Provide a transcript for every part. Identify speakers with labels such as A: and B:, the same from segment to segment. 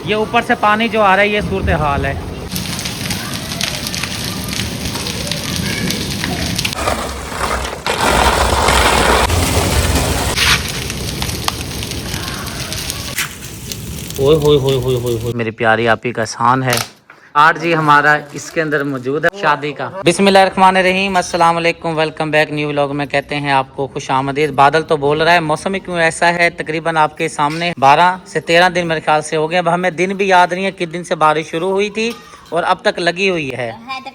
A: ये ऊपर से पानी जो आ रहा है, ये सूरत हाल है। ओए होए होए होए होए होए, मेरी प्यारी आपी का एहसान है। कार्ड जी हमारा इसके अंदर मौजूद है शादी का। बिस्मिल्लाहिर्रहमानिर्रहीम, अस्सलाम वालेकुम, वेलकम बैक न्यू व्लॉग में कहते हैं आपको खुश आमदीद। बादल तो बोल रहा है, मौसम ही क्यों ऐसा है। तकरीबन आपके सामने 12 से 13 दिन मेरे ख्याल से हो गए। अब हमें दिन भी याद नहीं है किस दिन से बारिश शुरू हुई थी और अब तक लगी हुई है।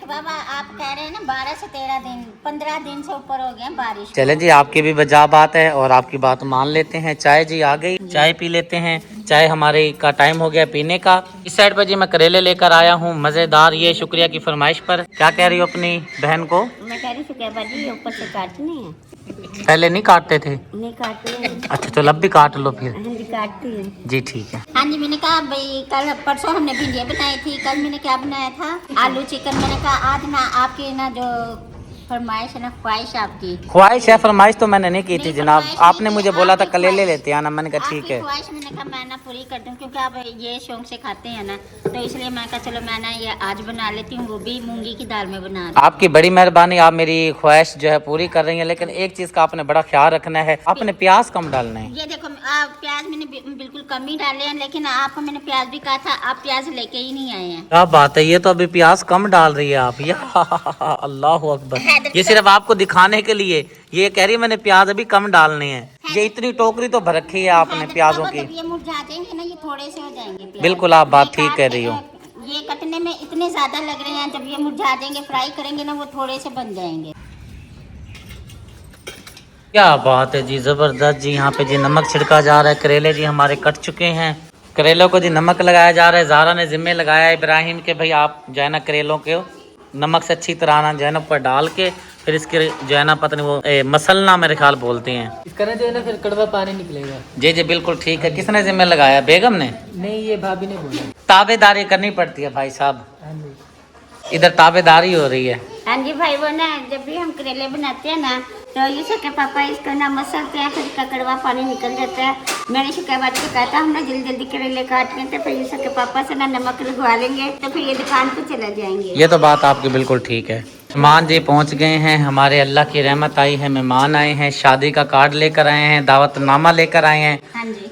B: बाबा आप कह रहे हैं ना 12 से 13 दिन, 15 दिन से ऊपर हो गए बारिश।
A: चले जी, आपकी भी वजह बात है और आपकी बात मान लेते हैं। चाय जी आ गई, चाय पी लेते हैं। चाय हमारे का टाइम हो गया पीने का। इस साइड पर जी मैं करेले लेकर आया हूँ मजेदार, ये शुक्रिया की फरमाइश पर। क्या कह रही हो अपनी बहन को?
B: मैं कह रही शुक्रिया बाजी, ऊपर से काटने हैं।
A: पहले नहीं काटते थे?
B: नहीं काटते हैं।
A: अच्छा तो अब भी काट लो फिर।
B: हाँ जी काटती है
A: जी ठीक है।
B: हाँ जी, मैंने कहा भाई कल परसों हमने भिंडियाँ बनाई थी, कल मैंने क्या बनाया था, आलू चिकन। मैंने कहा आज ना आपकी ना जो फरमाइश है ना, ख्वाहिश आपकी
A: ख्वाहिश है, फरमाइश तो मैंने नहीं की थी जनाब। आपने मुझे बोला था कलेले लेते आना, मैंने कहा ठीक है।
B: ख्वाहिश मैंने कहा मैं ना पूरी कर दूं, क्योंकि आप ये शौक से खाते हैं ना, तो इसलिए मैं कहा चलो मैं ना ये आज बना लेती हूँ, वो भी मूंगी की दाल में बना।
A: आपकी बड़ी मेहरबानी, आप मेरी ख्वाहिश जो है पूरी कर रही हैं। लेकिन एक चीज का आपने बड़ा ख्याल रखना है, आपने प्याज कम डालना है।
B: ये देखो प्याज मैंने बिल्कुल कम ही डाले हैं, लेकिन आपको मैंने प्याज भी कहा था, आप प्याज लेके ही नहीं आए हैं।
A: क्या बात है, ये तो अभी प्याज कम डाल रही है आप। या अल्लाह अकबर, ये सिर्फ आपको दिखाने के लिए ये कह रही है मैंने प्याज अभी कम डालने हैं। ये इतनी टोकरी तो भर रखी है आपने प्याजों की।
B: ये मुरझा जाएंगे ना, ये थोड़े से हो जाएंगे प्याज।
A: बिल्कुल आप बात ठीक कह रही हो।
B: ये कटने में इतने ज्यादा लग रहे हैं, जब ये मुरझा जाएंगे फ्राई करेंगे ना, वो थोड़े से बन जाएंगे।
A: क्या बात है जी, जबरदस्त जी। यहाँ पे जी नमक छिड़का जा रहा है। करेले जी हमारे कट चुके हैं, करेलों को जी नमक लगाया जा रहा है। ज़ारा ने जिम्मे लगाया इब्राहिम के, भाई आप जो है ना करेलों के नमक से अच्छी तरह ना जो है ना ऊपर डाल के फिर इसके जो है ना पता नहीं वो मसलना मेरे ख्याल बोलते हैं,
C: इसका ना जो है ना फिर कड़वा पानी निकलेगा।
A: जी जी बिल्कुल ठीक है। किसने जिम्मे लगाया? बेगम ने?
C: नहीं, ये भाभी ने बोला।
A: ताबेदारी करनी पड़ती है भाई साहब,
C: हाँ जी।
A: इधर ताबेदारी हो रही है।
B: हाँ जी भाई, वो ना जब भी हम करेले बनाते हैं ना, तो ये के पापा इसका ना मसलते हैं, फिर इसका कड़वा पानी निकल जाता है। मैंने शुक्र को कहा था हम ना जल्दी जल्दी करेले काटने थे, फिर ये के पापा से ना नमक लगवा लेंगे, तो फिर ये दुकान पे चले जाएंगे।
A: ये तो बात आपकी बिल्कुल ठीक है। मेहमान जी पहुंच गए हैं, हमारे अल्लाह की रहमत आई है। मेहमान आए हैं, शादी का कार्ड लेकर आए हैं, दावतनामा लेकर आए हैं।
B: हाँ जी।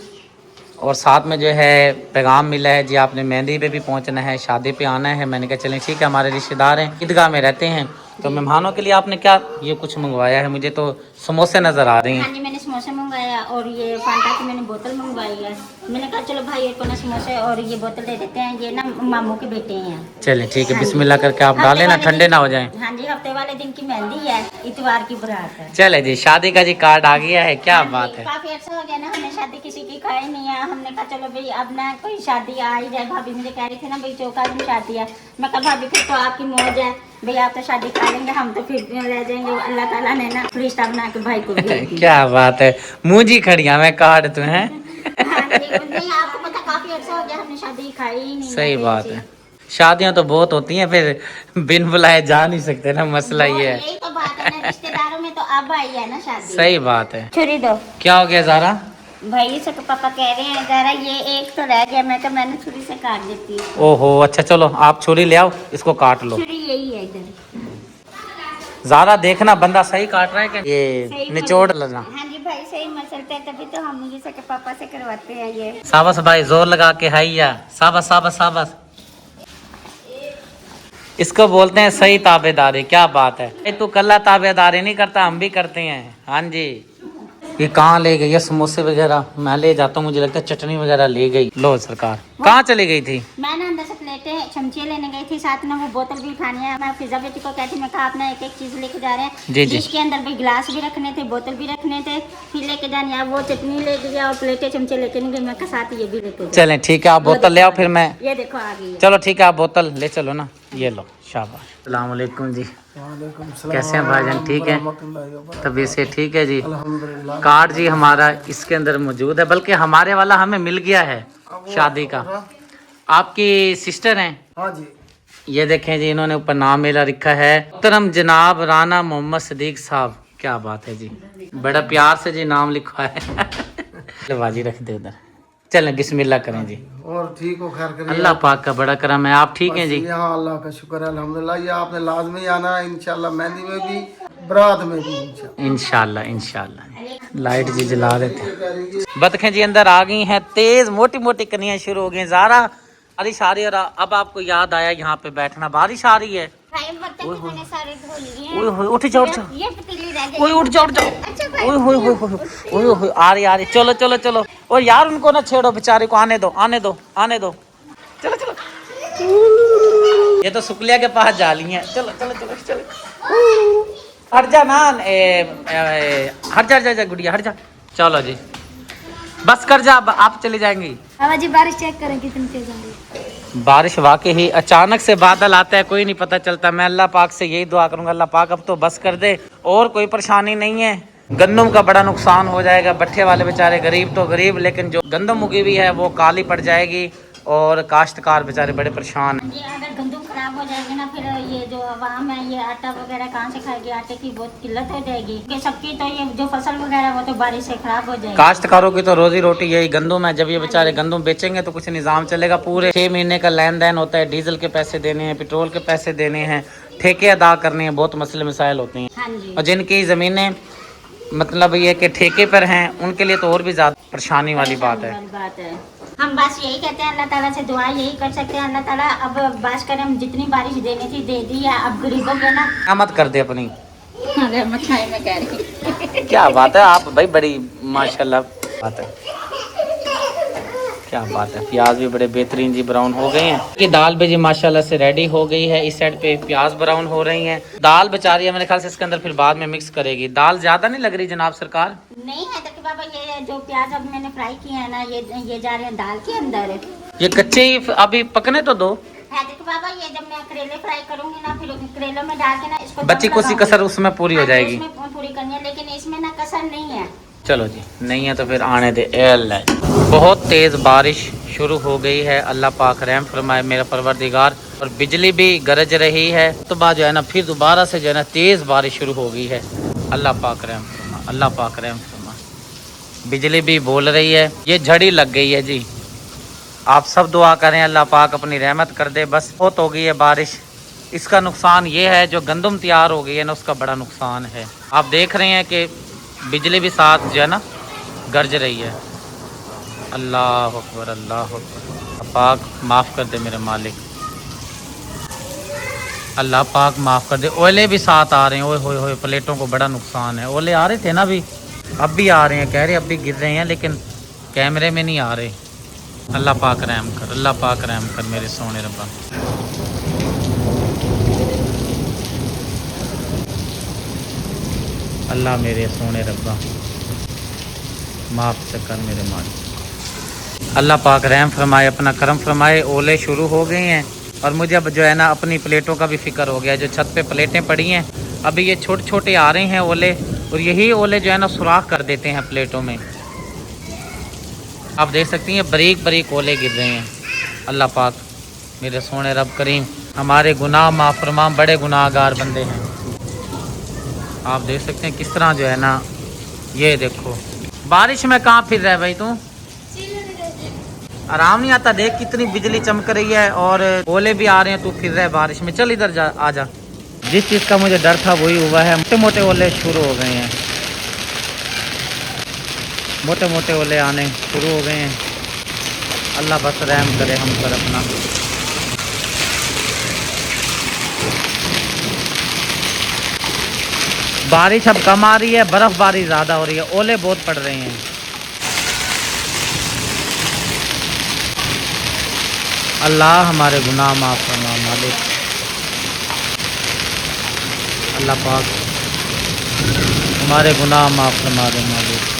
A: और साथ में जो है पैगाम मिला है जी, आपने मेहंदी पे भी पहुंचना है, शादी पे आना है। मैंने कहा चलें ठीक है, हमारे रिश्तेदार हैं, ईदगाह में रहते हैं। तो मेहमानों के लिए आपने क्या ये कुछ मंगवाया है? मुझे तो समोसे नज़र आ रहे हैं।
B: हाँ जी, मैंने समोसे मंगवाया और ये फांटा की मैंने बोतल मंगवाई है। मैंने कहा चलो भाई एक को ना समोसे और ये बोतल दे देते हैं, ये ना मामू के बेटे हैं।
A: चलें ठीक है, बिस्मिल्लाह करके आप डालें ना, ठंडे ना हो जाएं।
B: हाँ जी, हफ्ते वाले दिन की मेहंदी है, इतवार की बारात है।
A: चले जी, शादी का जी कार्ड आ गया है, क्या बात है।
B: काफी अच्छा हो गया ना, हमने शादी किसी की खाई नहीं है। हमने कहा चलो भाई अब ना कोई शादी आ ही जाए। भाभी मुझे कह रही थी ना भाई चौका दिन शादी है। मैं कहा भाभी फिर तो आपकी मौज है भाई, आप तो शादी खा लेंगे, हम तो फिर रह जाएंगे। अल्लाह ताला ने ना रिश्ता बना के भाई को
A: क्या बात है, मुझी खड़िया में कार्ड तो है।
B: आपको पता काफी अच्छा हो गया, हमने शादी खाई ही नहीं।
A: सही बात है, शादियां तो बहुत होती हैं, फिर बिन बुलाए जा नहीं सकते ना, मसला ये है।
B: यही तो बात है ना, रिश्तेदारों में तो अब आई है ना शादी।
A: सही बात है।
B: छुरी दो।
A: क्या हो गया ज़ारा?
B: भाई से पापा कह रहे हैं जरा ये एक तो रह गया, मैं तो मैंने छुरी से काट देती।
A: ओहो अच्छा, चलो आप छुरी ले आओ, इसको काट लो।
B: छुरी यही है इधर।
A: ज़ारा देखना बंदा सही काट रहा है कि ये निचोड़ लेना।
B: हाँ जी भाई, सही मसलते हैं, तभी तो हम ये सके पापा से करवाते हैं ये।
A: साबस भाई, जोर लगा के हाइया, साबस साबस साबस। इसको बोलते हैं सही ताबेदारी। क्या बात है, तू कल्ला ताबेदारी नहीं करता, हम भी करते हैं। हाँ जी। ये कहाँ ले गई है समोसे वगैरह? मैं ले जाता हूँ, मुझे लगता है चटनी वगैरह ले गई। लो सरकार, कहाँ चली गई थी?
B: मैं ना अंदर से प्लेटें चमचे लेने गई थी, साथ में वो बोतल भी उठानी है। मैं फिजा बेटी को कहती, मैं कहा आप ना एक एक चीज लेके जा रहे हैं
A: जी जी।
B: जिसके अंदर भाई गिलास भी रखने थे, बोतल भी रखने थे, फिर लेके जाने। वो चटनी ले गया और प्लेटें चमचे लेके नहीं गई। मैं कहा साथ ये भी लेके।
A: चलें ठीक है, आप बोतल ले आओ, फिर मैं
B: ये देखो आ गई।
A: चलो ठीक है, आप बोतल ले चलो ना, ये लो शाबाश। अस्सलाम वालेकुम जी, कैसे हैं भाईजान? ठीक है, तबीयत से ठीक है जी। कार्ड जी हमारा इसके अंदर मौजूद है, बल्कि हमारे वाला हमें मिल गया है शादी का। आपकी सिस्टर हैं?
C: हाँ जी।
A: ये देखें जी, इन्होंने ऊपर नाम मेरा लिखा है, मोहतरम जनाब राना मोहम्मद सदीक साहब। क्या बात है जी, बड़ा प्यार से जी नाम लिखा है। बाजी रख दे उधर। चलें बिस्मिल्लाह करें जी।
D: और ठीक हो, खैर करिए।
A: अल्लाह पाक का बड़ा करम है। आप ठीक हैं जी?
D: यहाँ अल्लाह का शुक्र है, अल्हम्दुलिल्लाह। ये आपने लाजमी आना है इंशाल्लाह, मेहंदी में भी बरात में भी
A: इंशाल्लाह इंशाल्लाह। लाइट जी जला रहे थे। बतखें जी अंदर आ गई हैं, तेज मोटी मोटी कनियां शुरू हो गई। ज़ारा बारिश आ रही है और अब आपको याद आया यहाँ पे बैठना, बारिश आ रही है। ओए होए, उठ जाओ उठ जाओ, ओए उठ जाओ उठ जाओ, ओए होए होए होए, ओए होए, आ रही। चलो चलो चलो। और यार उनको ना छेड़ो, बेचारे को आने दो आने दो आने दो। चलो चलो, ये तो शुक्लिया के पास जा ली हैं। चलो चलो चलो चलो, हट जा ना, हट जा जा गुड़िया हट जा। चलो जी बस कर जा, अब आप चली जाएंगी।
B: बाबा जी बारिश चेक करें कितनी तेज आ रही है।
A: बारिश वाकई ही अचानक से बादल आता है, कोई नहीं पता चलता। मैं अल्लाह पाक से यही दुआ करूंगा, अल्लाह पाक अब तो बस कर दे। और कोई परेशानी नहीं है, गंदम का बड़ा नुकसान हो जाएगा। भट्ठे वाले बेचारे गरीब तो गरीब, लेकिन जो गंदम उगी हुई है वो काली पड़ जाएगी और काश्तकार बेचारे बड़े परेशान हैं।
B: ये अगर गंदम खराब हो जाएगी ना, फिर ये जो आवाम है ये आटा वगैरह कहाँ से खाएगी, आटे की बहुत किल्लत हो जाएगी। कि सबकी तो ये जो फसल वगैरह वो तो बारिश से खराब हो जाएगी।
A: काश्तकारों की तो रोजी रोटी यही गंदम है। जब ये बेचारे गंदम बेचेंगे तो कुछ निज़ाम चलेगा। पूरे 6 महीने का लेन देन होता है, डीजल के पैसे देने हैं, पेट्रोल के पैसे देने हैं, ठेके अदा करने हैं, बहुत मसले मसाइल होते हैं।
B: हाँ जी।
A: और जिनकी ज़मीनें मतलब ये कि ठेके पर हैं, उनके लिए तो और भी ज़्यादा परेशानी वाली बात है।
B: हम बस यही कहते हैं, अल्लाह ताला से दुआ यही कर सकते हैं, अल्लाह ताला अब बस करें, हम जितनी बारिश देनी थी दे दी है, अब गरीबों पे ना
A: मत कर दे अपनी।
B: अगर मखाई में कह रही
A: क्या बात है, आप भाई बड़ी माशाल्लाह बात है, क्या बात है। प्याज भी बड़े बेहतरीन जी ब्राउन हो गए हैं। ये दाल भी जी माशाल्लाह से रेडी हो गई है। इस साइड पे प्याज ब्राउन हो रही हैं। दाल बेचारी है, मेरे ख्याल से इसके अंदर फिर बाद में मिक्स करेगी। दाल ज्यादा नहीं लग रही जनाब सरकार?
B: नहीं है तो बाबा, ये जो प्याज अब मैंने फ्राई किया है ना, ये जा रहे हैं दाल के अंदर।
A: ये कच्चे ही अभी पकने तो दो
B: है देखो बाबा, ये जब मैं करेले फ्राई करूंगी ना, फिर करेलों में डाल के ना इसको
A: बच्ची को सी कसर उसमें पूरी हो जाएगी।
B: इसमें पूरी करनी है, लेकिन इसमें ना कसर नहीं है।
A: चलो जी, नहीं है तो फिर आने दे। बहुत तेज बारिश शुरू हो गई है, अल्लाह पाक रहम फरमाए मेरा परवरदिगार। और बिजली भी गरज रही है, तो बाद जो है ना फिर दोबारा से जो है ना तेज बारिश शुरू हो गई है। अल्लाह पाक रहम फरमा, अल्लाह पाक रहम फरमा। बिजली भी बोल रही है, ये झड़ी लग गई है जी। आप सब दुआ करें अल्लाह पाक अपनी रहमत कर दे। बस बहुत हो गई है बारिश। इसका नुकसान ये है, जो गंदम तैयार हो गई है ना, उसका बड़ा नुकसान है। आप देख रहे हैं कि बिजली भी साथ जो है ना गरज रही है। अल्लाह अकबर अल्लाह अकबर। पाक माफ़ कर दे मेरे मालिक, अल्लाह पाक माफ़ कर दे। ओले भी साथ आ रहे हैं, ओए होए होए, प्लेटों को बड़ा नुकसान है। ओले आ रहे थे ना अभी, अब भी आ रहे हैं, कह रहे अब भी गिर रहे हैं, लेकिन कैमरे में नहीं आ रहे। अल्लाह पाक रहम कर, अल्लाह पाक रहम कर मेरे सोने रब्बा। अल्लाह मेरे सोने रब्बा माफ़ से कर मेरे मालिक। अल्लाह पाक रहम फरमाए, अपना करम फरमाए। ओले शुरू हो गए हैं और मुझे अब जो है ना अपनी प्लेटों का भी फिक्र हो गया। जो छत पे प्लेटें पड़ी हैं, अभी ये छोटे छोटे आ रहे हैं ओले, और यही ओले जो है ना सुराख कर देते हैं प्लेटों में। आप देख सकती हैं बारीक बारीक ओले गिर रहे हैं। अल्लाह पाक मेरे सोने रब करीम हमारे गुनाह माफ़ फरमा, बड़े गुनाहगार बंदे हैं। आप देख सकते हैं किस तरह जो है ना, ये देखो बारिश में कहाँ फिर रहा है भाई तू, आराम नहीं आता। देख कितनी बिजली चमक रही है और ओले भी आ रहे हैं, तू फिर रहा है बारिश में। चल इधर जा, आ जा। जिस चीज़ का मुझे डर था वही हुआ है। मोटे मोटे ओले शुरू हो गए हैं, मोटे मोटे ओले आने शुरू हो गए हैं। अल्लाह बस रहम करे हम पर अपना। बारिश अब कम आ रही है, बर्फबारी ज़्यादा हो रही है, ओले बहुत पड़ रहे हैं। अल्लाह हमारे गुनाह माफ़ फरमा मालिक। अल्लाह पाक हमारे गुनाह माफ़ फरमा दे मालिक।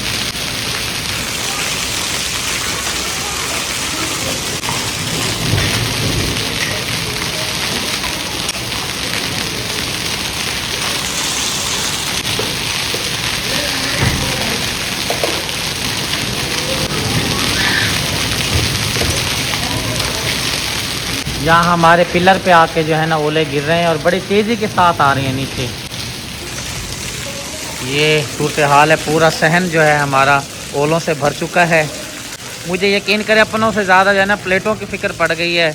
A: यहाँ हमारे पिलर पे आके जो है ना ओले गिर रहे हैं और बड़ी तेज़ी के साथ आ रहे हैं नीचे। ये सूरत हाल है, पूरा सहन जो है हमारा ओलों से भर चुका है। मुझे यकीन करे अपनों से ज़्यादा जो है ना प्लेटों की फ़िक्र पड़ गई है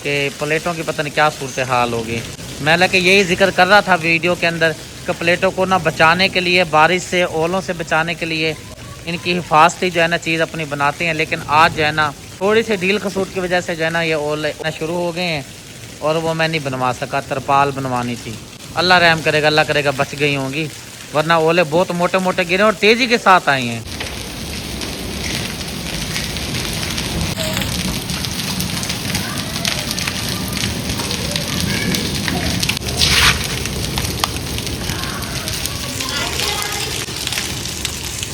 A: कि प्लेटों की पता नहीं क्या सूरत हाल होगी। मैं लगे यही जिक्र कर रहा था वीडियो के अंदर कि प्लेटों को ना बचाने के लिए, बारिश से, ओलों से बचाने के लिए इनकी हिफाजती जो है ना चीज़ अपनी बनाते हैं, लेकिन आज जो है ना थोड़ी सी ढील खसूट की वजह से जो है ना ये ओले शुरू हो गए हैं और वो मैं नहीं बनवा सका। तरपाल बनवानी थी, अल्लाह रहम करेगा, अल्लाह करेगा बच गई होंगी, वरना ओले बहुत मोटे मोटे गिरे और तेज़ी के साथ आई हैं।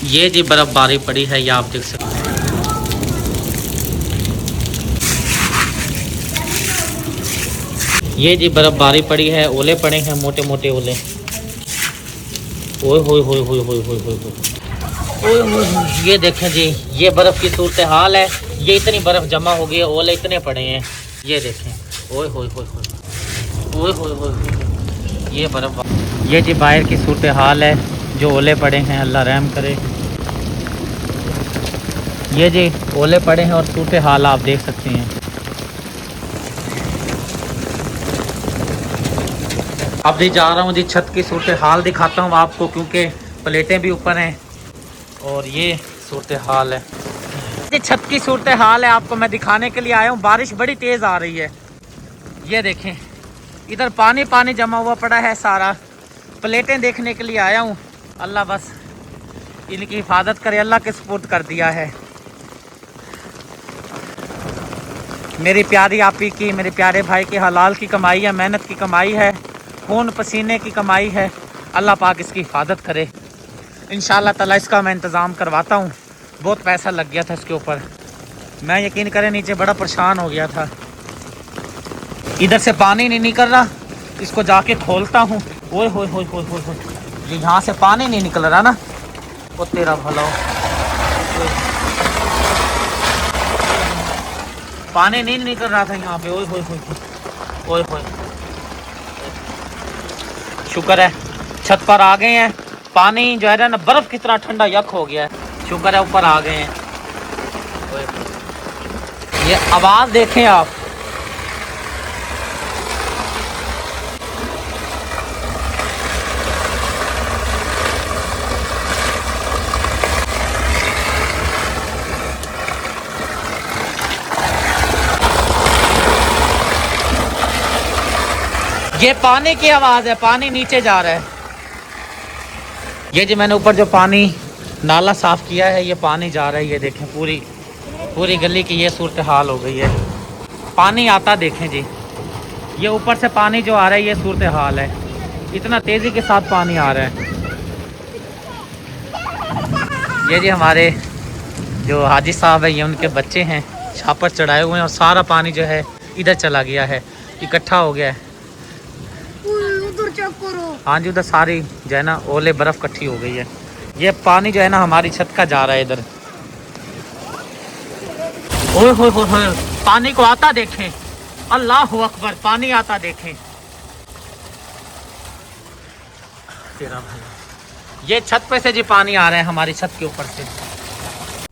A: ये जी बर्फबारी पड़ी है, ये आप देख सकते हैं। ये जी बर्फबारी पड़ी है, ओले पड़े हैं, मोटे मोटे ओले। ओए होए होए होए होए होए होए ओए होए, ये देखें जी, ये बर्फ़ की सूरत हाल है। ये इतनी बर्फ़ जमा हो गई है, ओले इतने पड़े हैं, ये देखें। ओए होए होए होए ओए होए होए, ये बर्फ़। ये जी बाहर की सूरत हाल है, जो ओले पड़े हैं, अल्लाह रहम करे। ये जी ओले पड़े हैं और सूरत हाल आप देख सकते हैं। अब भी जा रहा हूँ जी, छत की सूरत हाल दिखाता हूँ आपको, क्योंकि प्लेटें भी ऊपर हैं और ये सूरत हाल है। ये छत की सूरत हाल है, आपको मैं दिखाने के लिए आया हूँ। बारिश बड़ी तेज़ आ रही है, ये देखें, इधर पानी पानी जमा हुआ पड़ा है सारा। प्लेटें देखने के लिए आया हूँ, अल्लाह बस इनकी हिफाजत करे, अल्लाह के सुपुर्द कर दिया है। मेरी प्यारी आपी की, मेरे प्यारे भाई की हलाल की कमाई है, मेहनत की कमाई है, खून पसीने की कमाई है। अल्लाह पाक इसकी हिफाजत करे इंशाअल्लाह ताला। इसका मैं इंतज़ाम करवाता हूँ। बहुत पैसा लग गया था इसके ऊपर, मैं यकीन करें नीचे बड़ा परेशान हो गया था। इधर से पानी नहीं निकल रहा, इसको जाके खोलता हूँ। ओए होए होए होए होए होए, ये यहाँ से पानी नहीं निकल रहा ना, वो तेरा भला हो। पानी नहीं निकल रहा था यहाँ पे। ओए होए होए ओए होए, शुक्र है छत पर आ गए हैं। पानी जो है ना बर्फ़ की तरह ठंडा यक हो गया है, शुक्र है ऊपर आ गए हैं। ये आवाज़ देखें आप, ये पानी की आवाज़ है, पानी नीचे जा रहा है। ये जी मैंने ऊपर जो पानी नाला साफ़ किया है, ये पानी जा रहा है, ये देखें पूरी पूरी गली की ये सूरत हाल हो गई है। पानी आता देखें जी, ये ऊपर से पानी जो आ रहा है, ये सूरत हाल है। इतना तेज़ी के साथ पानी आ रहा है। ये जी हमारे जो हाजी साहब है, ये उनके बच्चे हैं, छापर चढ़ाए हुए हैं और सारा पानी जो है इधर चला गया है, इकट्ठा हो गया है। हाँ जी, उधर सारी जो है ना ओले बर्फ़ इकट्ठी हो गई है। ये पानी जो है ना हमारी छत का जा रहा है इधर। ओए होए होए होए, पानी को आता देखें, अल्लाह अकबर, पानी आता देखें। तेरा भला, ये छत पे से जी पानी आ रहा है, हमारी छत के ऊपर से।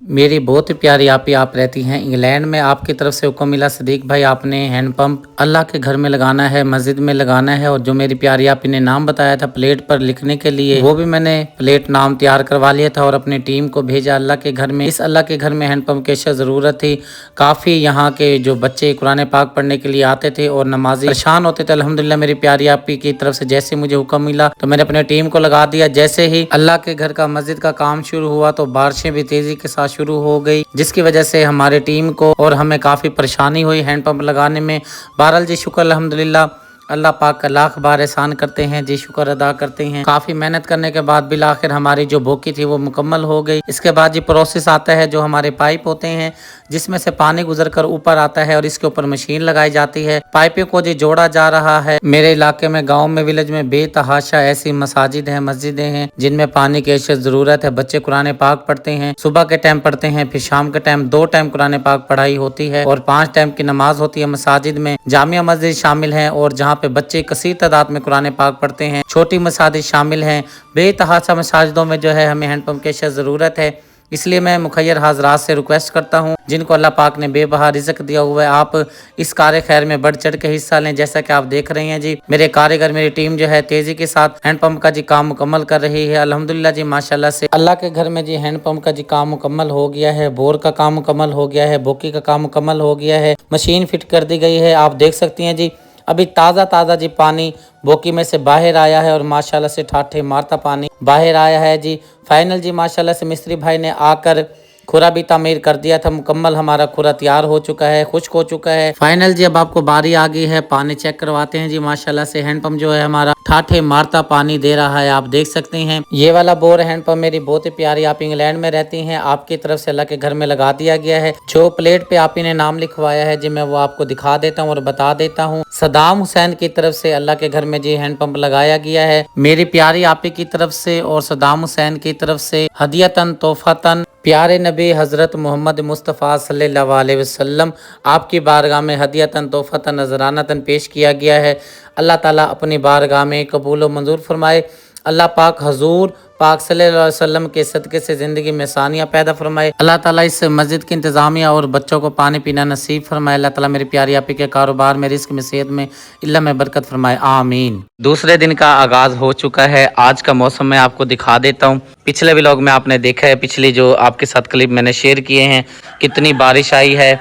A: मेरी बहुत ही प्यारी आपी आप रहती हैं इंग्लैंड में। आपकी तरफ से हुक्म मिला सदीक भाई, आपने हैंडपम्प अल्लाह के घर में लगाना है, मस्जिद में लगाना है। और जो मेरी प्यारी आपी ने नाम बताया था प्लेट पर लिखने के लिए, वो भी मैंने प्लेट नाम तैयार करवा लिया था और अपनी टीम को भेजा अल्लाह के घर में। इस अल्लाह के घर में हैंडपम्प की अशद ज़रूरत थी। काफ़ी यहाँ के जो बच्चे कुरान पाक पढ़ने के लिए आते थे और नमाजी परेशान होते थे। अल्हम्दुलिल्लाह मेरी प्यारी आपी की तरफ से जैसे मुझे हुक्म मिला तो मैंने अपनी टीम को लगा दिया। जैसे ही अल्लाह के घर का मस्जिद का काम शुरू हुआ तो बारिशें भी तेज़ी के साथ शुरू हो गई, जिसकी वजह से हमारी टीम को और हमें काफ़ी परेशानी हुई हैंडपंप लगाने में। बहरहाल जी शुक्र अल्हम्दुलिल्लाह, अल्लाह पाक का लाख बार एहसान करते हैं जी, शुक्र अदा करते हैं। काफ़ी मेहनत करने के बाद बिल आखिर हमारी जो बोकी थी वो मुकम्मल हो गई। इसके बाद जी प्रोसेस आता है, जो हमारे पाइप होते हैं जिसमें से पानी गुजर कर ऊपर आता है और इसके ऊपर मशीन लगाई जाती है। पाइपों को जी जोड़ा जा रहा है। मेरे इलाके में, गाँव में, विलेज में बेतहाशा ऐसी मसाजिद हैं, मस्जिदें हैं जिनमें पानी की अशद ज़रूरत है। बच्चे कुरान पाक पढ़ते हैं, सुबह के टाइम पढ़ते हैं, फिर शाम के टाइम 2 टाइम कुरान पाक पढ़ाई होती है और 5 टाइम की नमाज होती है मसाजिद में। जामिया मस्जिद शामिल है और जहाँ पे बच्चे कसीर तादाद में कुरान पाक पढ़ते हैं। छोटी मसाजिद शामिल हैं। बेतहाशा मसाजिदों में जो है हमें हैंडपम्प की अशद ज़रूरत है। इसलिए मैं मुखैर हाजरात से रिक्वेस्ट करता हूँ जिनको अल्लाह पाक ने बेबहा रिज़्क दिया हुआ है, आप इस कार्य खैर में बढ़ चढ़ के हिस्सा लें। जैसा कि आप देख रहे हैं जी, मेरे कारीगर, मेरी टीम जो है तेज़ी के साथ हैंडपम्प का जी काम मुकम्मल कर रही है। अल्हम्दुलिल्लाह जी, माशाल्लाह से अल्लाह के घर में जी हैंडपम्प का जी काम मुकम्मल हो गया है, बोर का काम मुकम्मल हो गया है, बोकी का काम मुकम्मल हो गया है, मशीन फिट कर दी गई है। आप देख सकती हैं जी, अभी ताज़ा जी पानी बोकी में से बाहर आया है और माशाल्लाह से ठाठे मारता पानी बाहर आया है जी। फाइनल जी माशाल्लाह से मिस्त्री भाई ने आकर खुरा भी तामीर कर दिया था, मुकम्मल हमारा खुरा तैयार हो चुका है, खुश्क हो चुका है। फाइनल जी अब आपको बारी आ गई है, पानी चेक करवाते हैं जी। माशाल्लाह से हैंडपम्प जो है हमारा ठाठे मारता पानी दे रहा है, आप देख सकते हैं। ये वाला बोर हैंडपम्प मेरी बहुत ही प्यारी, आप इंग्लैंड में रहती हैं, आपकी तरफ से अल्लाह के घर में लगा दिया गया है। जो प्लेट पे आप इन्हें नाम लिखवाया है जी, मैं वो आपको दिखा देता हूँ और बता देता हूँ। सदाम हुसैन की तरफ से अल्लाह के घर में जी हैंडपम्प लगाया गया है, मेरी प्यारी आपी की तरफ से और सदाम हुसैन की तरफ से हदियतन तोहफतन प्यारे नबी हज़रत मोहम्मद मुस्तफ़ा सल्लल्लाहु अलैहि वसल्लम आपकी बारगाह में हदियतन तोहफतन नजरानतन पेश किया गया है। अल्लाह ताला अपनी बारगाह में कबूल व मंजूर फरमाए। अल्लाह पाक हजूर पाक सल्लल्लाहु अलैहि वसल्लम के सदक़े से ज़िंदगी में सानिया पैदा फरमाए। अल्लाह ताला इस मस्जिद की इंतज़ामिया और बच्चों को पानी पीना नसीब फरमाए। अल्लाह ताला मेरी प्यारी आपी के कारोबार में, रिस्क में, सेहत में, इल्म में बरकत फरमाए, आमीन। दूसरे दिन का आगाज़ हो चुका है। आज का मौसम मैं आपको दिखा देता हूँ। पिछले व्लॉग में आपने देखा है, पिछली जो आपके साथ क्लिप मैंने शेयर किए हैं, कितनी बारिश आई है,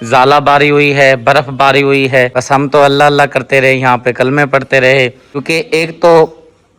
A: ज़ाला बारी हुई है, बर्फ़ बारी हुई है। बस हम तो अल्लाह अल्लाह करते रहे, यहाँ पे कलमे पढ़ते रहे, क्योंकि एक तो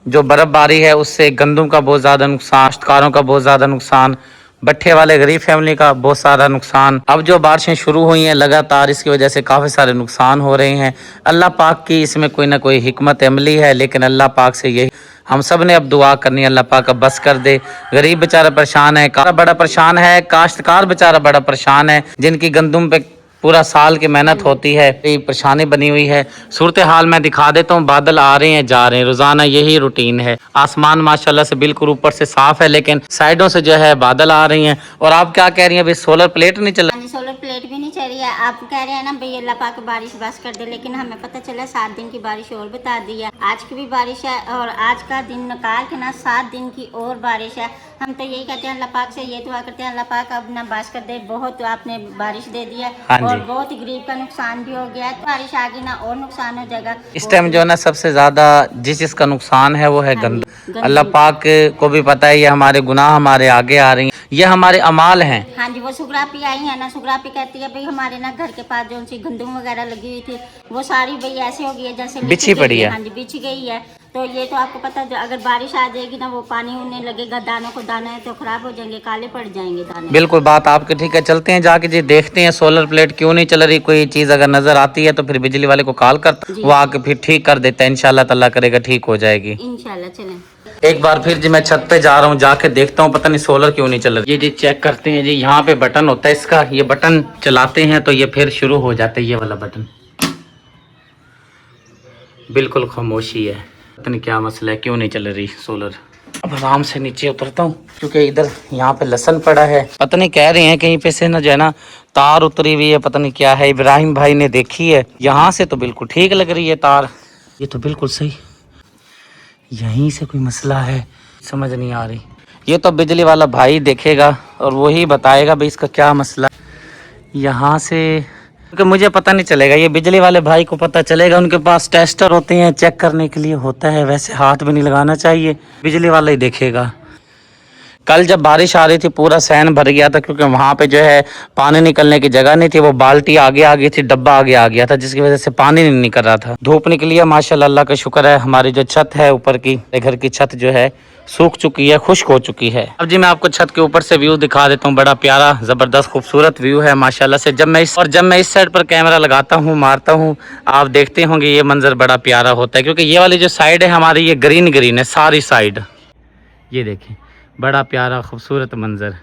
A: जो बर्फ़बारी है उससे गंदम का बहुत ज़्यादा नुकसान, काश्तकारों का बहुत ज़्यादा नुकसान, भट्ठे वाले गरीब फैमिली का बहुत सारा नुकसान। अब जो बारिशें शुरू हुई हैं लगातार, इसकी वजह से काफ़ी सारे नुकसान हो रहे हैं। अल्लाह पाक की इसमें कोई ना कोई हिकमत अमली है, लेकिन अल्लाह पाक से यही हम सब ने अब दुआ करनी है, अल्लाह पाक अब बस कर दे। गरीब बेचारा परेशान है, बड़ा परेशान है, काश्तकार बेचारा बड़ा परेशान है, जिनकी गंदम पे पूरा साल की मेहनत होती है, ये परेशानी बनी हुई है। सूरत हाल मैं दिखा देता हूँ, बादल आ रहे हैं जा रहे हैं, रोजाना यही रूटीन है। आसमान माशाल्लाह से बिल्कुल ऊपर से साफ है, लेकिन साइडों से जो है बादल आ रही हैं। और आप क्या कह रही हैं, अभी सोलर प्लेट नहीं चल रही?
B: सोलर प्लेट भी नहीं चल रही है। आप कह रहे हैं ना भाई अल्लाह पाक बारिश बस कर दे, लेकिन हमें पता चला 7 दिन की बारिश और बता दी है। आज की भी बारिश है और आज का दिन निकाल के ना 7 दिन की और बारिश है। हम तो यही कहते हैं अल्लाह पाक से, ये दुआ करते हैं अल्लाह पाक अब ना बस कर दे। बहुत आपने बारिश दे दी है और बहुत ही गरीब का नुकसान भी हो गया है। बारिश आ गई ना और नुकसान हो जाएगा।
A: इस टाइम जो है ना सबसे ज्यादा जिस चीज का नुकसान है वो है गंद। अल्लाह पाक को भी पता है ये हमारे गुनाह हमारे आगे आ रही हैं, ये हमारे अमाल हैं।
B: हाँ जी, वो सुगरापी आई है ना, सुगरापी कहती है भाई हमारे ना घर के पास जो सी गंदम वगैरह लगी हुई थी वो सारी भाई ऐसे हो गई है जैसे
A: बिछी पड़ी है।
B: हाँ जी, बिछ गई है। तो ये तो आपको पता है अगर बारिश आ जाएगी ना वो पानी उड़ने लगेगा, दानों को दाना है तो खराब हो जाएंगे, काले पड़ जाएंगे दाने।
A: बिल्कुल बात आपकी ठीक है। चलते हैं जाके जी देखते हैं सोलर प्लेट क्यों नहीं चल रही। कोई चीज अगर नजर आती है तो फिर बिजली वाले को कॉल कर, वो आके फिर ठीक कर देता है। इंशाल्लाह ताला करेगा ठीक हो जाएगी
B: इंशाल्लाह। चलें
A: एक बार फिर जी मैं छत पे जा रहा हूँ, जाके देखता हूँ पता नहीं सोलर क्यों नहीं चल रही। ये जी चेक करते हैं जी, यहाँ पे बटन होता है इसका, ये बटन चलाते हैं तो ये फिर शुरू हो जाता है। ये वाला बटन बिल्कुल खामोशी है, पता नहीं क्या मसला है, क्यों नहीं चल रही सोलर। अब आराम से नीचे उतरता हूँ क्योंकि इधर यहाँ पे लहसन पड़ा है। पता नहीं कह रहे हैं कहीं पे से ना जो है ना तार उतरी हुई है, पता नहीं क्या है। इब्राहिम भाई ने देखी है, यहाँ से तो बिल्कुल ठीक लग रही है तार, ये तो बिल्कुल सही। यहीं से कोई मसला है, समझ नहीं आ रही। ये तो बिजली वाला भाई देखेगा और वही बताएगा भाई इसका क्या मसला। यहाँ से क्योंकि मुझे पता नहीं चलेगा, ये बिजली वाले भाई को पता चलेगा। उनके पास टेस्टर होते हैं, चेक करने के लिए होता है। वैसे हाथ भी नहीं लगाना चाहिए, बिजली वाला ही देखेगा। कल जब बारिश आ रही थी पूरा सहन भर गया था, क्योंकि वहाँ पे जो है पानी निकलने की जगह नहीं थी। वो बाल्टी आगे आ गई थी, डब्बा आगे आ गया था, जिसकी वजह से पानी नहीं निकल रहा था। धूप निकली है माशाल्लाह, अल्लाह का शुक्र है। हमारी जो छत है ऊपर की, घर की छत जो है सूख चुकी है, खुश्क हो चुकी है। अब जी मैं आपको छत के ऊपर से व्यू दिखा देता हूँ। बड़ा प्यारा जबरदस्त खूबसूरत व्यू है माशाल्लाह से। जब मैं इस साइड पर कैमरा लगाता हूँ, मारता हूँ, आप देखते होंगे ये मंजर बड़ा प्यारा होता है। क्योंकि ये वाली जो साइड है हमारी, ये ग्रीन ग्रीन है सारी साइड। ये देखें बड़ा प्यारा खूबसूरत मंजर।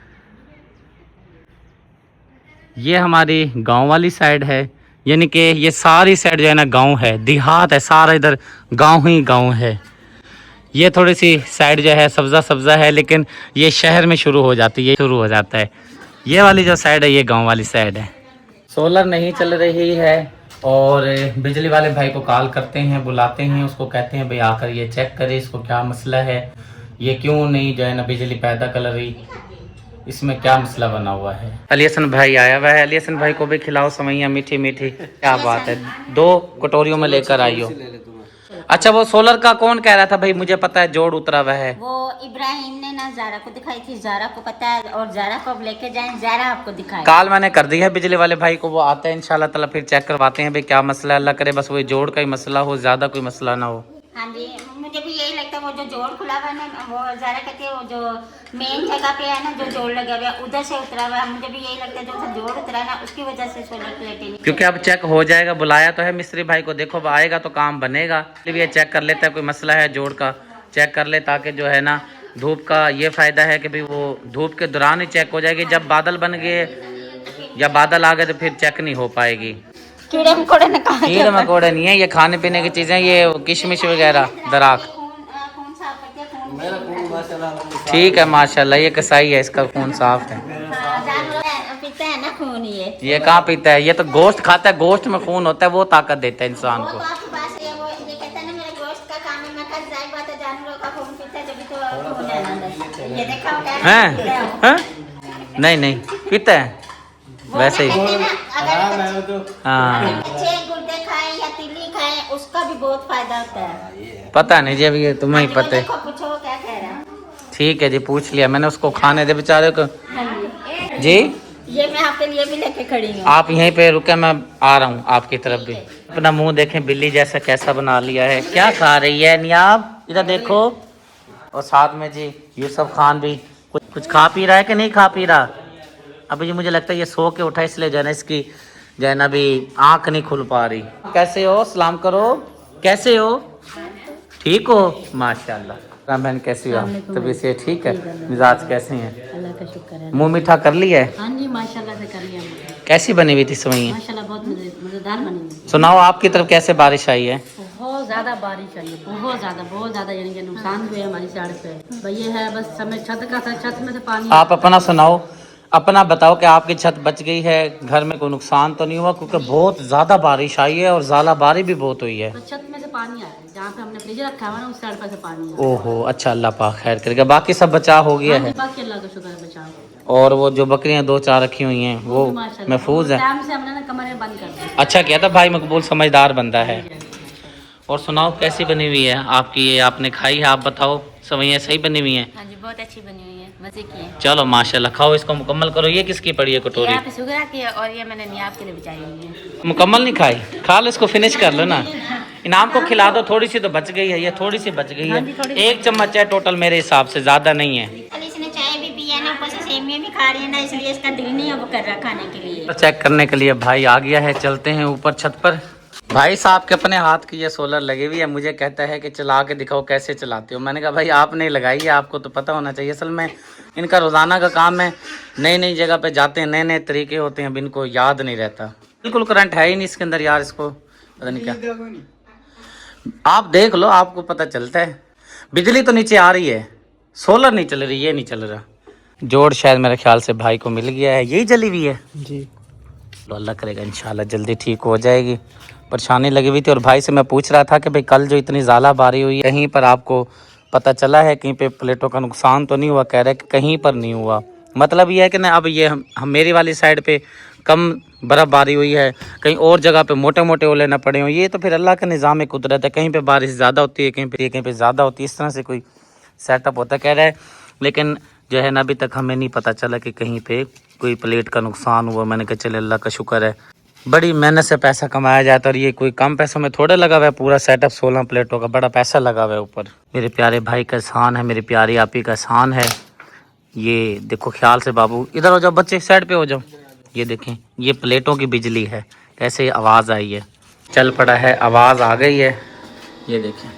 A: ये हमारी गांव वाली साइड है, यानी कि ये सारी साइड जो है ना गांव है, देहात है सारा, इधर गांव ही गांव है। ये थोड़ी सी साइड जो है सब्ज़ा सब्ज़ा है, लेकिन ये शहर में शुरू हो जाती है, शुरू हो जाता है। ये वाली जो साइड है ये गांव वाली साइड है। सोलर नहीं चल रही है और बिजली वाले भाई को कॉल करते हैं, बुलाते हैं, उसको कहते हैं भाई आकर ये चेक करे इसको क्या मसला है, ये क्यों नहीं जो है ना बिजली पैदा कर रही। इसमें क्या मसला बना हुआ है। अली हसन भाई आया हुआ है, अली हसन भाई को भी खिलाओ सवैयाँ मीठी मीठी। क्या बात है, 2 कटोरियों में लेकर आई हो। अच्छा वो सोलर का कौन कह रहा था भाई, मुझे पता है जोड़ उतरा हुआ है।
B: वो इब्राहिम ने ना जारा को दिखाई थी, जारा को पता है, और जारा को अब लेके जाएं, जारा आपको दिखाए।
A: कॉल मैंने कर दी है बिजली वाले भाई को, वो आते हैं इंशाल्लाह ताला, फिर चेक करवाते हैं भाई क्या मसला है। अल्लाह करे बस वो जोड़ का ही मसला हो, ज्यादा कोई मसला ना हो।
B: हाँ जी, मुझे भी यही लगता है, वो जो जोड़ खुला हुआ है ना, वो जारा कहती है वो जो मेन जगह पे है ना, जो जोड़ लगा हुआ है उधर से उतरा हुआ है। मुझे भी यही लगता है जो जोड़ उतरा है ना, उसकी वजह से सोलर प्लेटें नहीं।
A: क्योंकि अब चेक हो जाएगा, बुलाया तो है मिस्त्री भाई को, देखो अब आएगा तो काम बनेगा। ये चेक कर लेता है, कोई मसला है जोड़ का चेक कर ले, ताकि जो है ना धूप का ये फायदा है कि भाई वो धूप के दौरान ही चेक हो जाएगी। जब बादल बन गए या बादल आ गए तो फिर चेक नहीं हो पाएगी।
B: कीड़े मकोड़े ने कहा,
A: कीड़े मकोड़े नहीं है, ये खाने पीने की चीजें, ये किशमिश वगैरह दराक।
B: खून साफ करती है, खून
A: ठीक है माशाल्लाह, ये कसाई है, इसका खून साफ है।
B: पीता है ना खून
A: ये कहाँ पीता है, ये तो गोश्त खाता है, गोश्त में खून होता है, वो ताकत देता है इंसान
B: वो
A: को।
B: तो आपकी बात सही है, वो ये कहता है ना मेरा गोश्त का काम है, मैं कल जाहिर बात है जानवरों का खून पीता है, जब तो खून है अंदर। ये देखा होगा
A: हैं? नहीं नहीं पीता है वैसे ही। हाँ
B: अच्छे गुर्दे खाएं या तिल्ली खाएं, उसका भी बहुत फायदा होता है।
A: पता नहीं जी, अभी ये तुम्हें ही पता है।
B: देखो पूछो क्या कह रहा है।
A: ठीक है जी, पूछ लिया मैंने, उसको खाने दे बेचारे को।
B: हाँ
A: जी
B: ये मैं आपके लिए भी लेके खड़ी हूँ।
A: आप यहीं पे रुके, मैं आ रहा हूँ आपकी तरफ भी। अपना मुंह देखें, बिल्ली जैसा कैसा बना लिया है। क्या खा रही है नियाब, इधर देखो। और साथ में जी यूसुफ खान भी कुछ खा पी रहा है कि नहीं खा पी रहा। अभी जी मुझे लगता है ये सो के उठा, इसलिए जो है ना इसकी जो है ना अभी आँख नहीं खुल पा रही। कैसे हो, सलाम करो, कैसे हो, ठीक हो माशाल्लाह। राम बहन कैसी हो, तबीयत से ठीक है, मिजाज कैसे हैं,
B: अल्लाह का शुक्र है।
A: मुंह मीठा कर लिया है।
B: हाँ जी माशाल्लाह से कर लिया,
A: कैसी बनी हुई थी सवैयाँ,
B: माशाल्लाह बहुत मजेदार बनी हुई।
A: सुनाओ आपकी तरफ कैसे बारिश आई है।
B: बहुत ज़्यादा बारिश आई है, बहुत ज़्यादा, यानी कि नुकसान हुए हमारी सड़क पे। भाई ये है बस समय छत का था, छत में से पानी।
A: आप अपना सुनाओ, अपना बताओ कि आपकी छत बच गई है, घर में कोई नुकसान तो नहीं हुआ, क्योंकि बहुत ज़्यादा बारिश आई है और ज़ालाबारी भी बहुत हुई है।
B: तो छत में से पानी आया, जहाँ पे हमने फ्रिज रखा हुआ ना उस साइड पर से पानी आया।
A: ओहो अच्छा, अल्लाह पाक खैर करेगा। बाकी सब बचाव हो गया है,
B: बाकी अल्लाह का शुक्र है बचाव।
A: और वो जो बकरियां 2-4 रखी हुई हैं वो महफूज है।
B: टाइम से हमने ना कमरे बंद कर दिया।
A: अच्छा किया था भाई, मकबूल समझदार बंदा है। और सुनाओ कैसी बनी हुई है आपकी, ये आपने खाई है, आप बताओ सवैयाँ सही बनी हुई हैं।
B: हाँ जी बहुत अच्छी बनी हुई है, मजे की है।
A: चलो माशाल्लाह, खाओ इसको मुकम्मल करो। ये किसकी पड़ी है कटोरी,
B: ये सुगरा की है और ये मैंने नियाब के लिए बचाई हुई है।
A: मुकम्मल नहीं खाई, खा लो इसको, फिनिश कर लो ना। इनाम को खिला दो, थोड़ी सी तो बच गई है, ये थोड़ी सी बच गई है। 1 चम्मच है टोटल मेरे हिसाब से, ज़्यादा नहीं है।
B: इसने चाय भी पी है ना, ऊपर से सेमिया भी खा रही है ना, इसलिए इसका दिल नहीं अब कर रहा खाने के लिए।
A: चेक करने के लिए भाई आ गया है, चलते हैं ऊपर छत पर। भाई साहब के अपने हाथ की ये सोलर लगी हुई है, मुझे कहता है कि चला के दिखाओ कैसे चलाते हो। मैंने कहा भाई आपने लगाई है, आपको तो पता होना चाहिए। असल में इनका रोज़ाना का काम है, नई नई जगह पे जाते हैं, नए नए तरीके होते हैं, अब इनको याद नहीं रहता। बिल्कुल करंट है ही नहीं इसके अंदर यार, इसको पता नहीं क्या। आप देख लो, आपको पता चलता है। बिजली तो नीचे आ रही है, सोलर नहीं चल रही, ये नहीं चल रहा। जोड़ शायद मेरे ख्याल से भाई को मिल गया है, यही जली हुई है जी। तो अल्लाह करेगा इंशाल्लाह जल्दी ठीक हो जाएगी। परेशानी लगी हुई थी, और भाई से मैं पूछ रहा था कि भाई कल जो इतनी ज़्यादा बारिश हुई है, कहीं पर आपको पता चला है कहीं पे प्लेटों का नुकसान तो नहीं हुआ। कह रहे कि कहीं पर नहीं हुआ। मतलब ये है कि ना अब ये हम मेरी वाली साइड पे कम बर्फ़बारी हुई है, कहीं और जगह पे मोटे मोटे ओले ना पड़े हों। ये तो फिर अल्लाह का निज़ाम कुदरत है, कहीं पे बारिश ज़्यादा होती है, कहीं पे ज़्यादा होती है, इस तरह से कोई सेटअप होता है। कह रहा है लेकिन जो है ना अभी तक हमें नहीं पता चला कि कहीं पे कोई प्लेट का नुकसान हुआ। मैंने कहा चले अल्लाह का शुक्र है, बड़ी मेहनत से पैसा कमाया जाता है, और ये कोई कम पैसों में थोड़े लगा हुआ है। पूरा सेटअप 16 प्लेटों का, बड़ा पैसा लगा हुआ है ऊपर। मेरे प्यारे भाई का एहसान है, मेरी प्यारी आपी का एहसान है। ये देखो ख्याल से बाबू, इधर हो जाओ बच्चे, साइड पे हो जाओ। ये देखें, ये प्लेटों की बिजली है, कैसे आवाज़ आई है, चल पड़ा है, आवाज़ आ गई है। ये देखें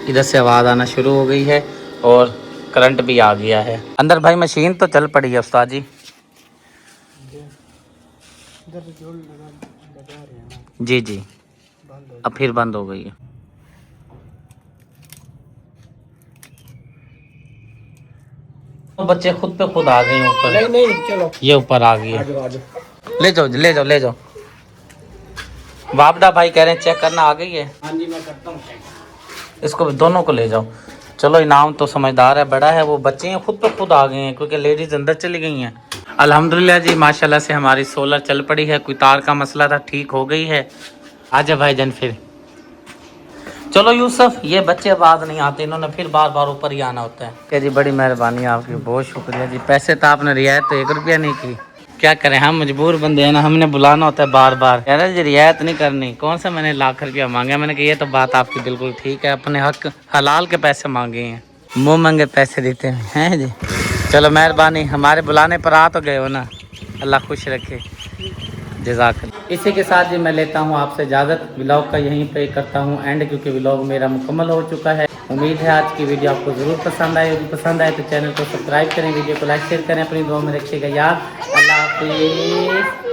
A: इधर से आवाज़ आना शुरू हो गई है, और करंट भी आ गया है अंदर। भाई मशीन तो चल पड़ी है उस्ताद जी। जी जी, अब फिर बंद हो गई है। बच्चे खुद पे खुद आ गए ऊपर।
C: नहीं चलो,
A: ये ऊपर आ गई है, ले जाओ ले जाओ ले जाओ। वापडा भाई कह रहे हैं चेक करना आ गई है।
C: हाँ जी मैं करता हूँ।
A: इसको दोनों को ले जाओ, चलो इनाम तो समझदार है, बड़ा है। वो बच्चे हैं खुद पे खुद आ गए हैं क्योंकि लेडीज अंदर चली गई हैं। अल्हम्दुलिल्लाह जी माशाल्लाह से हमारी सोलर चल पड़ी है। कोई तार का मसला था, ठीक हो गई है। आजा भाईजान फिर चलो यूसुफ, ये बच्चे बात नहीं आते, इन्होंने फिर बार बार ऊपर ही आना होता है। क्या जी, बड़ी मेहरबानी आपकी, बहुत शुक्रिया जी। पैसे तो आपने रियायत तो 1 रुपया नहीं की, क्या करें, हम मजबूर बंदे हैं ना, हमने बुलाना होता है बार बार। कह रहे जी रियायत नहीं करनी, कौन सा मैंने लाख रुपया मांगा। मैंने कहा ये तो बात आपकी बिल्कुल ठीक है, अपने हक हलाल के पैसे मांगे हैं, मुँह मंगे पैसे देते हैं जी। चलो मेहरबानी, हमारे बुलाने पर आ तो गए हो ना, अल्लाह खुश रखे, जज़ाकल्लाह। इसी के साथ जी मैं लेता हूँ आपसे इजाज़त। व्लॉग का यहीं पे करता हूँ एंड, क्योंकि व्लॉग मेरा मुकम्मल हो चुका है। उम्मीद है आज की वीडियो आपको ज़रूर पसंद आए होगी। पसंद आए तो चैनल को सब्सक्राइब करें, वीडियो को लाइक शेयर करें, अपनी दुआ में रखिएगा याद। अल्लाह हाफिज़।